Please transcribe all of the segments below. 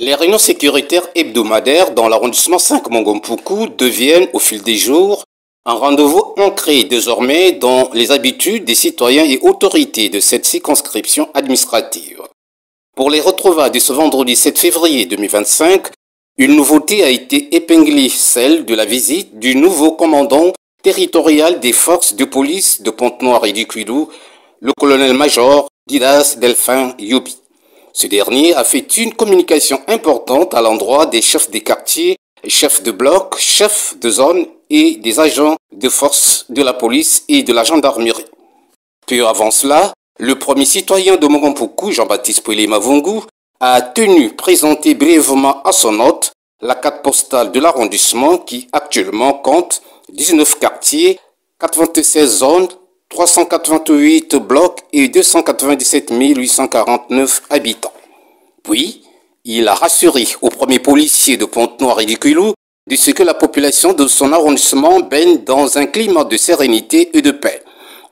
Les réunions sécuritaires hebdomadaires dans l'arrondissement 5 Mongompuku deviennent, au fil des jours, un rendez-vous ancré désormais dans les habitudes des citoyens et autorités de cette circonscription administrative. Pour les retrouvailles de ce vendredi 7 février 2025, une nouveauté a été épinglée, celle de la visite du nouveau commandant territorial des forces de police de Pointe-Noire et du Kwilu, le colonel-major Didas Delphin Yobi. Ce dernier a fait une communication importante à l'endroit des chefs des quartiers, chefs de bloc, chefs de zone et des agents de force de la police et de la gendarmerie. Peu avant cela, le premier citoyen de Mongompuku, Jean-Baptiste Pouilé Mavungu, a tenu présenter brièvement à son hôte la carte postale de l'arrondissement qui actuellement compte 19 quartiers, 96 zones, 388 blocs et 297 849 habitants. Puis, il a rassuré au premier policier de Pointe-Noire et du Kwilu de ce que la population de son arrondissement baigne dans un climat de sérénité et de paix,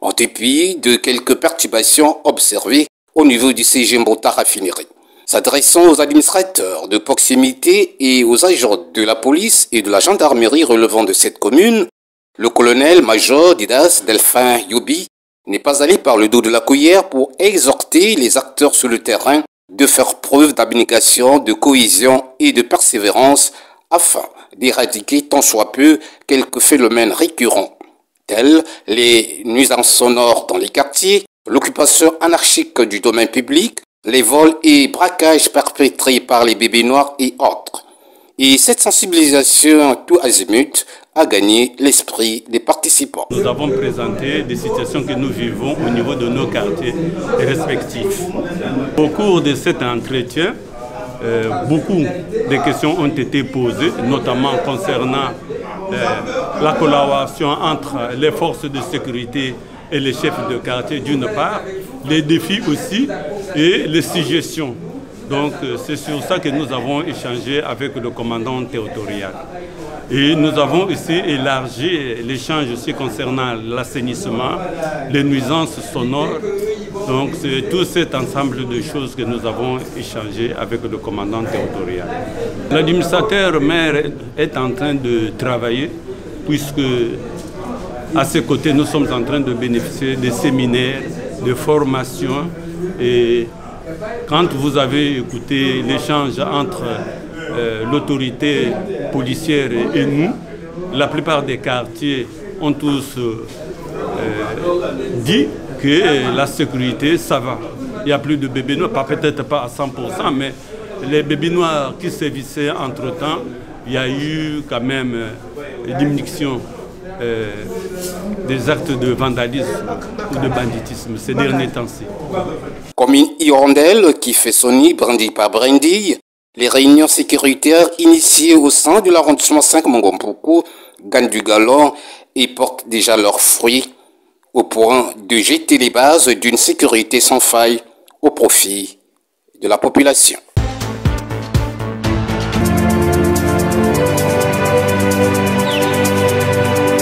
en dépit de quelques perturbations observées au niveau du CG Mbota raffinerie. S'adressant aux administrateurs de proximité et aux agents de la police et de la gendarmerie relevant de cette commune, le colonel-major Didas Delphin Yobi n'est pas allé par le dos de la cuillère pour exhorter les acteurs sur le terrain de faire preuve d'abnégation, de cohésion et de persévérance afin d'éradiquer tant soit peu quelques phénomènes récurrents, tels les nuisances sonores dans les quartiers, l'occupation anarchique du domaine public, les vols et braquages perpétrés par les bébés noirs et autres. Et cette sensibilisation tout azimut a gagné l'esprit des participants. Nous avons présenté des situations que nous vivons au niveau de nos quartiers respectifs. Au cours de cet entretien, beaucoup de questions ont été posées, notamment concernant la collaboration entre les forces de sécurité et les chefs de quartier d'une part, les défis aussi et les suggestions. Donc c'est sur ça que nous avons échangé avec le commandant territorial. Et nous avons aussi élargi l'échange aussi concernant l'assainissement, les nuisances sonores. Donc c'est tout cet ensemble de choses que nous avons échangé avec le commandant territorial. L'administrateur maire est en train de travailler puisque à ses côtés nous sommes en train de bénéficier de séminaires, de formations. Et quand vous avez écouté l'échange entre l'autorité policière et nous, la plupart des quartiers ont tous dit que la sécurité, ça va. Il n'y a plus de bébés noirs, peut-être pas à 100%, mais les bébés noirs qui sévissaient entre-temps, il y a eu quand même une diminution des actes de vandalisme ou de banditisme ces derniers temps-ci. Commune Hirondelle qui fait son nid brindille par brindille, les réunions sécuritaires initiées au sein de l'arrondissement 5 Mongompuku gagnent du galon et portent déjà leurs fruits au point de jeter les bases d'une sécurité sans faille au profit de la population.